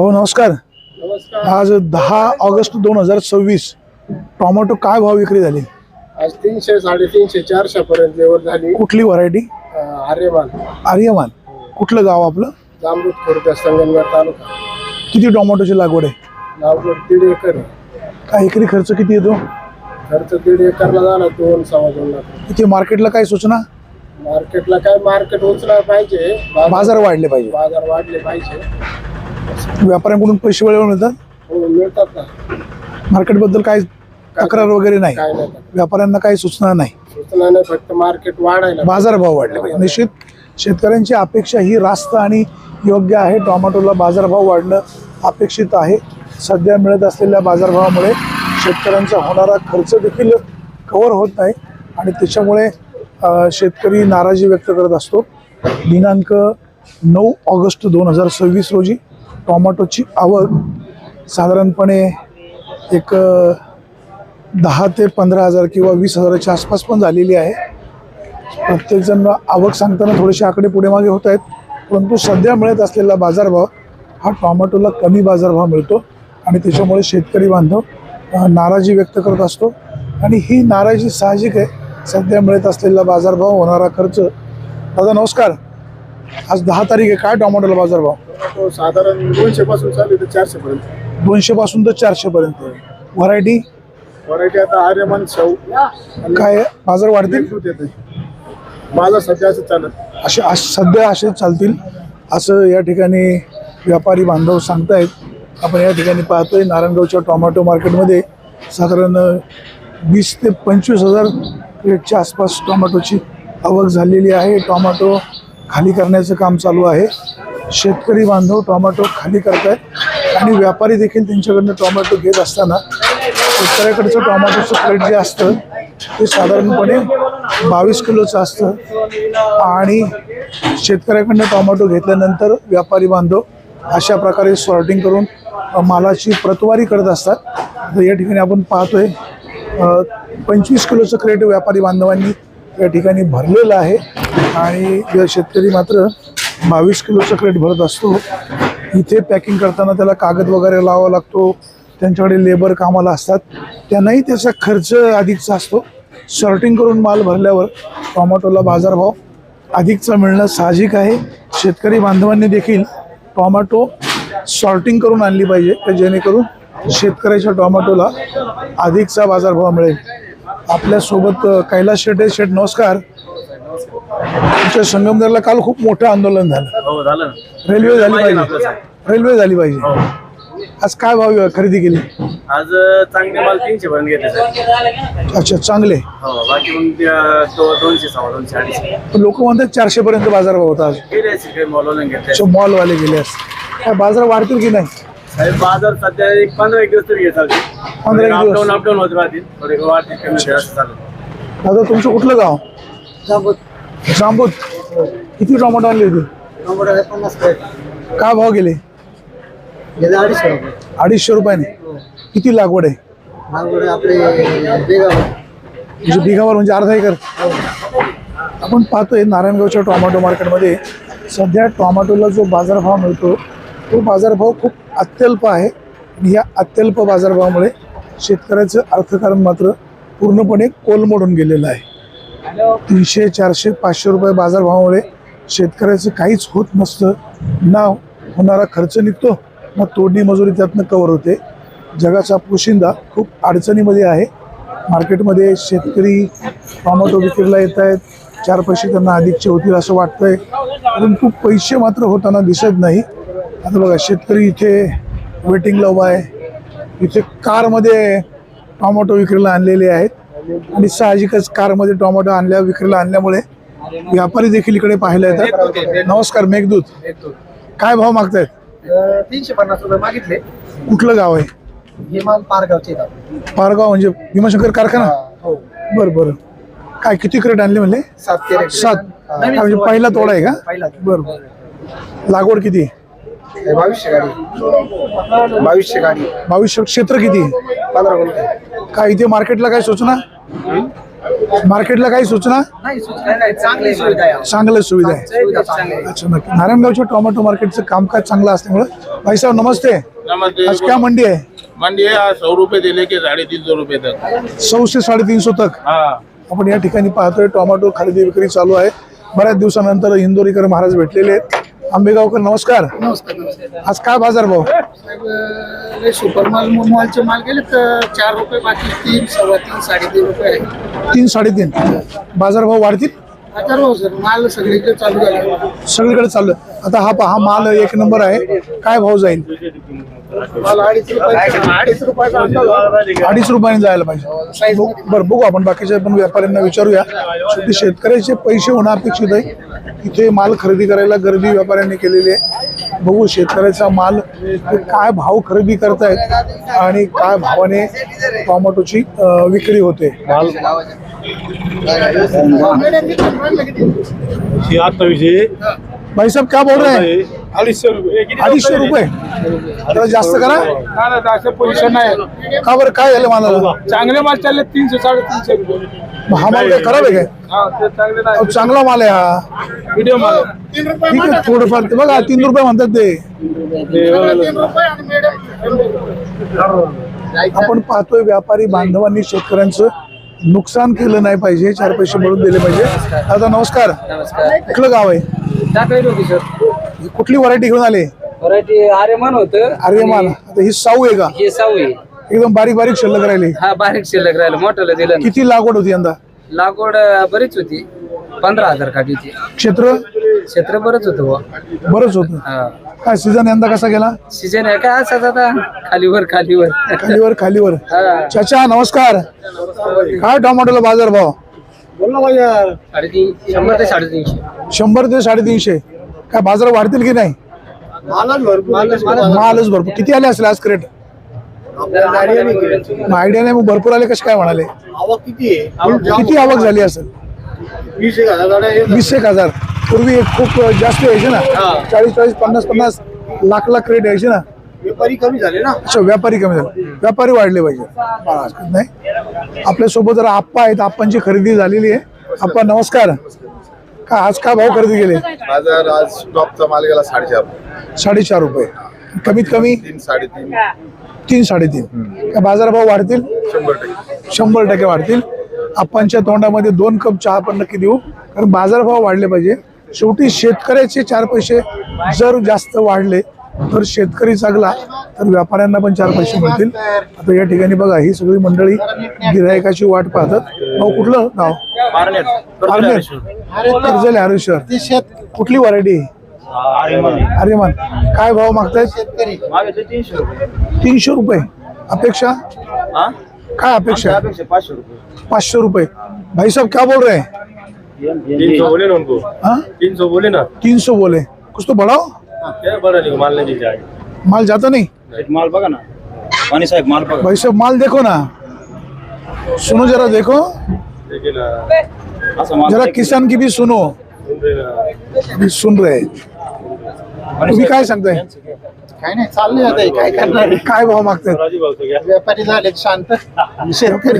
भाऊ नमस्कार। नमस्कार। आज 10 ऑगस्ट 2026 टोमॅटो काय भाव विक्री झाली? आज 300, 350, 400 पर्यंत लेवल झाली। कुठली व्हरायटी? आर्यमान। आर्यमान। कुठलं गाव आपलं? जांबूत खुर्द, संगमनेर तालुका। किती टोमॅटोची लागवड आहे? लागवड 1.5 एकर आहे। काय एकरी खर्च किती येतो? खर्च 1.5 एकरला झाला 2-2.25 लाख। किती मार्केटला काय सूचना? मार्केटला काय मार्केट उचलायला पाहिजे, बाजार वाढले पाहिजे, बाजार वाढले पाहिजे। व्यापाऱ्यांकडून पैसे वेळेवर मिळतात? हो मिळतात ना। मार्केट बद्दल काय तक्रार वगैरे नाही? काय नाही, व्यापाऱ्यांना काही सूचना नाही? सूचना नाही, फक्त मार्केट वाढायला बाजार भाव वाढले पाहिजे। निश्चित शेतकऱ्यांची अपेक्षा ही रास्त आणि योग्य आहे। टोमॅटोला बाजारभाव वाढणं अपेक्षित आहे। सध्या मिळत असलेल्या बाजारभावामुळे शेतकऱ्यांचा होणारा खर्च देखील कव्हर होत नाही आणि त्याच्यामुळे शेतकरी नाराजी व्यक्त करत असतो। दिनांक 9 ऑगस्ट 2026 रोजी टोमॅटोची आवक साधारणपणे एक 10 ते 15 हजार किंवा 20 हजाराच्या आसपास पण झालेली आहे। प्रत्येकजण आवक सांगताना थोडेसे आकडे पुढे मागे होत आहेत, परंतु सध्या मिळत असलेला बाजारभाव हा टोमॅटोला कमी बाजारभाव मिळतो आणि त्याच्यामुळे शेतकरी बांधव नाराजी व्यक्त करत असतो आणि ही नाराजी साहजिक आहे। सध्या मिळत असलेला बाजारभाव, होणारा खर्च। दादा नमस्कार। आज 10 तारीख आहे, काय टोमॅटोला बाजारभाव? तो साधारण 200 पासून चालू ते 400 पर्यंत। 200 पासून तर 400 पर्यंत। व्हरायटी आता आर्यमान शाहू। काय बाजार वाढतील? माझा सध्या असं चालत असे सध्या असे चालतील असं या ठिकाणी व्यापारी बांधव सांगतायत। आपण या ठिकाणी पाहतोय नारायणगावच्या टोमॅटो मार्केटमध्ये साधारण 20 ते 25 हजार रेटच्या आसपास टोमॅटोची आवक झालेली आहे। टोमॅटो खाली करण्याचं काम चालू आहे। शेतकरी बांधव टोमॅटो खाली करतायत आणि व्यापारी देखील त्यांच्याकडनं टोमॅटो घेत असताना शेतकऱ्याकडचं टोमॅटोचं क्रेट जे असतं ते साधारणपणे 22 किलोचं असतं आणि शेतकऱ्याकडनं टोमॅटो घेतल्यानंतर व्यापारी बांधव अशा प्रकारे सॉर्टिंग करून मालाची प्रतवारी करत असतात। तर या ठिकाणी आपण पाहतोय 25 किलोचं क्रेट व्यापारी बांधवांनी या ठिकाणी भरलेलं आहे आणि शेतकरी मात्र 22 किलोचं क्रेट भरत असतो। इथे पॅकिंग करताना त्याला कागद वगैरे लावावा लागतो, त्यांच्याकडे लेबर कामाला असतात, त्यांनाही त्याचा खर्च अधिकचा असतो। सॉर्टिंग करून माल भरल्यावर टोमॅटोला बाजारभाव अधिकचा मिळणं साहजिक आहे। शेतकरी बांधवांनी देखील टोमॅटो सॉर्टिंग करून आणली पाहिजे, तर जेणेकरून शेतकऱ्याच्या टोमॅटोला अधिकचा बाजारभाव मिळेल। आपल्यासोबत कैलास शेटे। शेट नमस्कार। तुमच्या संगमनेरला काल खूप मोठं आंदोलन झालं। हो झालं। रेल्वे झाली पाहिजे, रेल्वे झाली पाहिजे। आज काय भाव खरेदी केली? आज चांगले माल 300 पर्यंत घेतले। अच्छा चांगले। हो बाकी मग 200, 250, 250। लोक म्हणतात 400 पर्यंत बाजारभाव होता आज। मॉलवाले गेले असते। काय बाजार वाढतील की नाही? बाजार सध्या 15 दिवस तरी घेतात। 15 दिवस अपडाऊन होत राहतील, थोडे वाढतील असं चालू। दादा तुमचं कुठलं गाव? जांबूत। जांबूत। किती टोमॅटो आणले होते? 50 काय भाव गेले? 250 रुपये। 250 रुपयाने। किती लागवड आहे? लागवड आपले बिघावर म्हणजे अर्धा एकर। आपण पाहतोय नारायणगावच्या टोमॅटो मार्केटमध्ये सध्या टोमॅटोला जो बाजारभाव मिळतो तो बाजारभाव खूप अत्यल्प आहे आणि या अत्यल्प बाजारभावामुळे शेतकऱ्याचं अर्थकारण मात्र पूर्णपणे कोलमडून गेलेलं आहे। 300, 400, 500 रुपये बाजारभावामुळे शेतकऱ्याचं काहीच होत नसतं। ना होणारा खर्च निघतो, ना तोडणी मजुरी त्यातनं कव्हर होते। जगाचा पोशिंदा खूप अडचणीमध्ये आहे। मार्केटमध्ये शेतकरी टोमॅटो विक्रीला येत आहेत, 4 पैसे त्यांना अधिकचे होतील असं वाटतंय, परंतु पैसे मात्र होताना दिसत नाही। आता बघा शेतकरी इथे वेटिंगला उभा आहे, इथे कारमध्ये टोमॅटो विक्रीला आणलेले आहेत आणि साहजिकच कारमध्ये टोमॅटो विक्रीला आणल्यामुळे व्यापारी देखील इकडे पाहायला येतात। नमस्कार मेघदूत। काय भाव मागतायत? 350 रुपये मागितले। कुठलं गाव आहे? हे माल पारगावचे। पारगाव म्हणजे भीमाशंकर कारखाना? हो। बरं बरं। काय किती क्रेट आणले म्हणले? 7। म्हणजे पहिला तोडा आहे का? बरं बरं। लागवड किती? 2200 गाडी। 2200 गाडी। 2200। क्षेत्र किती? 15 गुंठे। काय इथे मार्केटला काय सूचना? मार्केटला काही सूचना? चांगली सुविधा आहे. चांगल्या सुविधा आहे. सुविधा चांगली आहे. अच्छा, नक्की. नारायणगावच्या टोमॅटो मार्केटचं कामकाज चांगलं असल्यामुळे भाई साहब नमस्ते. नमस्ते। आज क्या मंडी है? मंडी है आज 100 रुपए से लेके 350 रुपए तक। 100 से 350 तक हाँ आपण या ठिकाणी पाहतोय टोमॅटो खरेदी विक्री चालू आहे. बऱ्याच दिवसानंतर इंदोरीकर महाराज भेटलेले आहेत. आंबेगावकर नमस्कार. नमस्कार. आज काय बाजार भाव? सुपर मॉलचे माल गेले तर 4 रुपये, बाकी 3, 3.25, 3.5 रुपये आहे. 3, 3.5 बाजार भाव वाढतील. आता रोज माल सगळीकडे चालू झाला. सगळीकडे चाललं. आता हा माल एक नंबर आहे. काय भाव जाईल? माल 2.5 रुपयाचा अंदाज आहे. 2.5 रुपयाने जायला पाहिजे. बरं, बघू आपण बाकीच्या पण व्यापाऱ्यांना विचारूया. शेवटी शेतकऱ्याचे पैसे होणं अपेक्षित आहे. इथे माल खरेदी करायला गर्दी व्यापाऱ्यांनी केलेली आहे. बघू शेतकऱ्याचा माल ते काय भाव खरेदी करतायत आणि काय भावाने टोमॅटोची विक्री होते. भाई साहब क्या बोल रहे हैं? 250 रुपये. जरा जास्त करा. पोझिशन आहे. का बरं, काय झालं मालाला? चांगले माल चालले 300, 350 रुपये. हा माल काय खराब आहे काय? हा, ते चांगले नाही. अहो, चांगला माल आहे हा. व्हिडिओ माल ठीक आहे, थोडंफार ते बघा 3 रुपये म्हणतात ते. आपण पाहतोय व्यापारी बांधवांनी शेतकऱ्यांचं नुकसान केलं नाही पाहिजे, 4 पैसे मिळून दिले पाहिजे. दादा नमस्कार. नमस्कार. कुठलं गाव आहे? टाकळी होती सर. कुठली व्हरायटी घेऊन आले? व्हरायटी आर्यमान होतं. आर्यमान. आता ही साऊ आहे का? हे सावळी. एकदम बारीक बारीक शिल्लक राहिली. हा, बारीक शिल्लक राहिलं, मोठ्याला दिलं नाही. किती लागवड होती यंदा? लागवड बरीच होती. 15,000 काठीची. क्षेत्र क्षेत्र बरंच होतं बुवा. बरंच होतं. हा. काय सीझन यंदा कसा गेला? सीजन आहे काय असं आता खालीवर. खालीवर. हा. चाचा नमस्कार. काय टोमॅटोला बाजार भाव? 350, 100 ते 350. 100 ते 350. काय बाजार वाढतील की नाही? मालच भरपूर. किती आले असेल आज क्रेट? आयडिया नाही. मग भरपूर आले कसे काय म्हणाले? किती आवक झाली असेल? 20,000. पूर्वी खूप जास्त यायचे ना, 40, 50 लाख क्रेट यायचे ना. व्यापारी कमी झाले ना. अच्छा, व्यापारी कमी झाले. व्यापारी वाढले पाहिजे. नाही, आपल्यासोबत जरा आप्पा आहेत. आप्पांची खरेदी झालेली आहे. आप्पा नमस्कार. का आज काय भाव खरेदी केले? बाजार आज टॉपचा माल गेला 4.5. 4.5 रुपये. कमीत कमी 3, 3.5. 3, 3.5. काय बाजार भाव वाढतील? 100%. 100% वाढतील. आप्पांच्या तोंडामध्ये 2 कप चहा पण नक्की देऊ, कारण बाजारभाव वाढले पाहिजे. शेवटी शेतकऱ्याचे 4 पैसे जर जास्त वाढले तर शेतकरी चांगला, तर व्यापाऱ्यांना पण 4 पैसे मिळतील. आता या ठिकाणी बघा ही सगळी मंडळी गिरायकाची वाट पाहतात. कुठलं गाव? कर्जले हरेश्वर. कुठली व्हरायटी? आर्यमान. काय भाव मागतायत? 300 रुपये. अपेक्षा काय? अपेक्षा 500 रुपये. भाई साहब क्या बोल रहे हैं? 300 बोले ना उनको। हाँ? 300 बोले ना। 300 बोले. कुछ तो बढ़ाओ. क्या बड़ा नहीं, माल नहीं जाएगा। माल जाता नहीं. माल बघा ना पानी साहेब, माल बघा। भाई साहब माल देखो ना, सुनो जरा, देखो देखिए ना, असं माल जरा, किसान की भी सुनो. अभी सुन रहे हैं. तुम्ही काय सांगताय? काय नाही, चाललंय आता. काय करणार? काय भाव मागतायत? राजू भाऊ तो क्या? व्यापारी झाले शांत. शेतकरी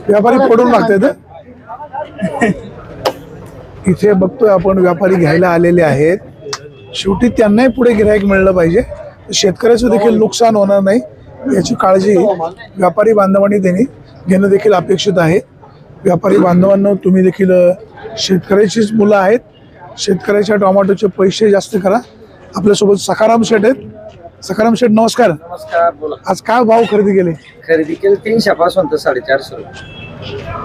व्यापारी पडून मागतायत. इथे बघतोय आपण व्यापारी घ्यायला आलेले आहेत. शेवटी त्यांनाही पुढे गिराईक मिळलं पाहिजे, शेतकऱ्याचं देखील नुकसान होणार नाही याची काळजी व्यापारी बांधवांनी त्यांनी घेणं देखील अपेक्षित आहे. व्यापारी बांधवांनो, तुम्ही देखील शेतकऱ्याचीच मुलं आहेत. शेतकऱ्याच्या टोमॅटोचे पैसे जास्त करा. आपल्यासोबत सखाराम शेठ आहेत. सखाराम शेठ नमस्कार. नमस्कार, बोला. आज काय भाव खरेदी केले? खरेदी केली 300 पासून तर 450.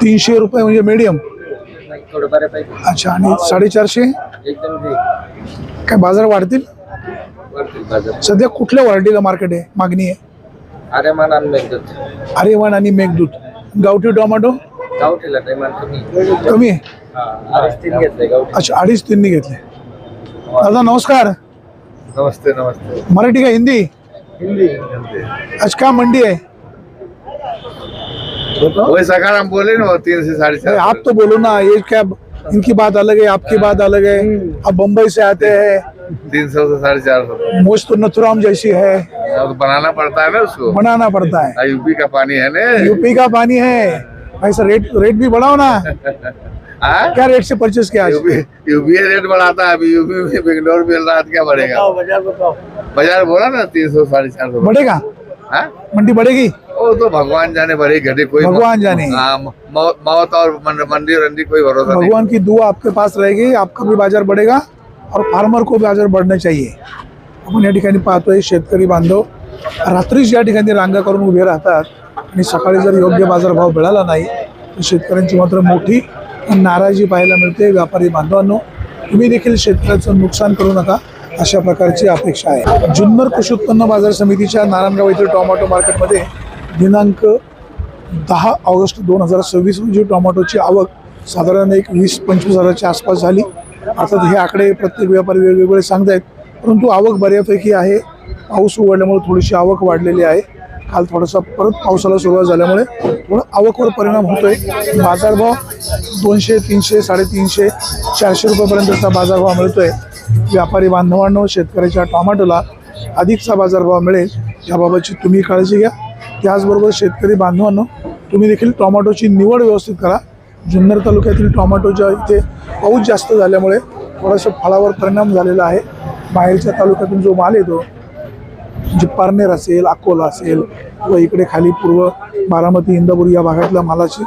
300 रुपये म्हणजे मीडियम. थोडं बऱ्यापैकी. अच्छा, आणि 450 एकदम काय बाजार वाढतील? बाजार. सध्या कुठल्या व्हरायटीला मार्केट आहे, मागणी आहे? आर्यमान आणि मेघदूत. आर्यमान आणि मेघदूत. गावठी टोमॅटो गावठीला टायमान कमी. कमी आहे. 3 घेतले गावठी. अच्छा, 2.5-3 घेतले. दादा नमस्कार. नमस्ते नमस्ते। मराठी का हिंदी? हिंदी. आज क्या मंडी है? वही सकाराम बोले ना, 3 से 4.5। अरे आप तो बोलो ना, ये क्या, इनकी बात अलग है, आपकी बात अलग है. आप बम्बई से आते हैं, 300 से 450। मोज तो नथुराम जैसी है, अब बनाना पड़ता है ना उसको, बनाना पड़ता है. यूपी का पानी है ना। यूपी का पानी है. भाई सर रेट भी बढ़ाओ ना, हाँ? क्या रेट से परचेस किया आज? यूपी रेट बढ़ाता है अभी, यूपी में बेंगलोर मिल रहा है, क्या बढ़ेगा? बाजार बोला ना 300 450 बढ़ेगा, हाँ? मंडी बढ़ेगी, वो तो भगवान जाने बढ़े घटे, कोई भगवान जाने। हाँ, मौत और मंडी रंडी कोई भरोसा नहीं। भगवान की दुआ आपके पास रहेगी, आपका भी बाजार बढ़ेगा और फार्मर को बाजार बढ़णे चाहिए. आपण या ठिकाणी पाहतोय शेतकरी बांधव रात्रीच या ठिकाणी रांगा करून उभे राहतात आणि सकाळी जर योग्य बाजारभाव मिळाला नाही तर शेतकऱ्यांची मात्र मोठी नाराजी पाहायला मिळते. व्यापारी बांधवांनो, तुम्ही देखील शेतकऱ्याचं नुकसान करू नका अशा प्रकारची अपेक्षा आहे. जुन्नर कृषी उत्पन्न बाजार समितीच्या नारायणगाव येथील टोमॅटो मार्केटमध्ये दिनांक 10 ऑगस्ट 2026 रोजी टोमॅटोची आवक साधारण एक 20-25 हजाराच्या आसपास झाली. अर्थात हे आकडे प्रत्येक व्यापारी वेगवेगळे सांगतायत, परंतु आवक बऱ्यापैकी आहे. पाऊस उघडल्यामुळे थोडीशी आवक वाढलेली आहे. काल थोडासा परत पावसाला सुरुवात झाल्यामुळे थोडं आवकवर परिणाम होतोय. बाजारभाव 200, 300, 350, 400 रुपयापर्यंतचा बाजारभाव मिळतोय. व्यापारी बांधवांनो, शेतकऱ्याच्या टोमॅटोला अधिकचा बाजारभाव मिळेल याबाबतची तुम्ही काळजी घ्या. त्याचबरोबर शेतकरी बांधवांनो, तुम्ही देखील टोमॅटोची निवड व्यवस्थित करा. जुन्नर तालुक्यातील टोमॅटोच्या इथे पाऊस जास्त झाल्यामुळे थोडासा फळावर परिणाम झालेला आहे. बाहेरच्या तालुक्यातून जो माल येतो म्हणजे पारनेर असेल, अकोला असेल व इकडे खाली पूर्व बारामती, इंदापूर या भागातल्या मालाची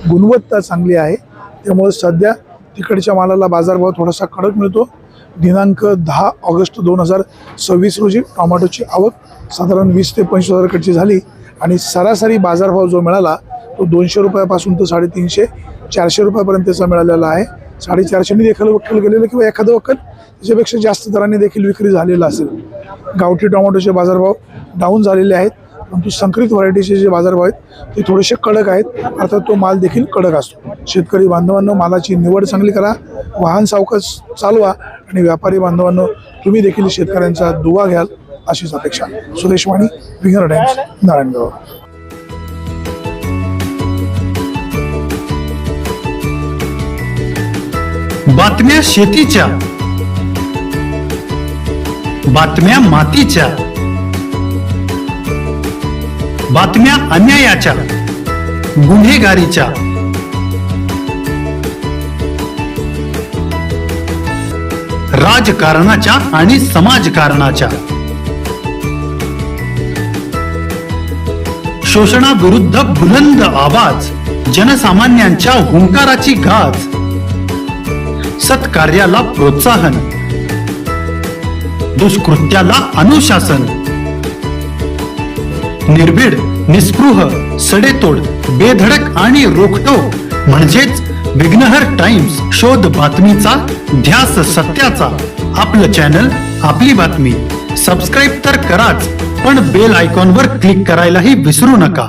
गुणवत्ता चांगली आहे. त्यामुळे सध्या तिकडच्या मालाला बाजारभाव थोडासा कडक मिळतो. दिनांक 10 ऑगस्ट 2026 रोजी टोमॅटोची आवक साधारण 20 ते 25 हजाराकडची झाली आणि सरासरी बाजारभाव जो मिळाला तो 200 रुपयापासून तर 350, 400 रुपयापर्यंतचा मिळालेला आहे. 450 देखील वक्कल गेलेलं किंवा एखादं वक्कल त्याच्यापेक्षा जास्त दराने देखील विक्री झालेला असेल. गावठी टोमॅटोचे बाजारभाव डाऊन झालेले आहेत, परंतु संकरित व्हरायटीचे जे बाजारभाव आहेत ते थोडेसे कडक आहेत. अर्थात तो माल देखील कडक असतो. शेतकरी बांधवांनो, मालाची निवड चांगली करा, वाहन सावकाश चालवा आणि व्यापारी बांधवांनो, तुम्ही देखील शेतकऱ्यांचा दुवा घ्याल अशीच अपेक्षा. सुरेश वाणी, विंगर टाइम्स, नारायणगाव. बातम्या शेतीच्या, बातम्या मातीच्या, बातम्या अन्यायाच्या, गुन्हेगारीच्या, राजकारणाच्या आणि समाजकारणाच्या, शोषणाविरुद्ध बुलंद आवाज, जनसामान्यांच्या हुंकाराची गाज, सत्कार्याला प्रोत्साहन, दुष्कृत्याला अनुशासन, निर्भीड, निस्पृह, सडेतोड, बेधडक आणि रोखटोक म्हणजेच विघ्नहर टाइम्स. शोध बातमीचा, ध्यास सत्याचा. आपलं चॅनल, आपली बातमी. सबस्क्राईब तर कराच, पण बेल आयकॉनवर क्लिक करायलाही विसरू नका.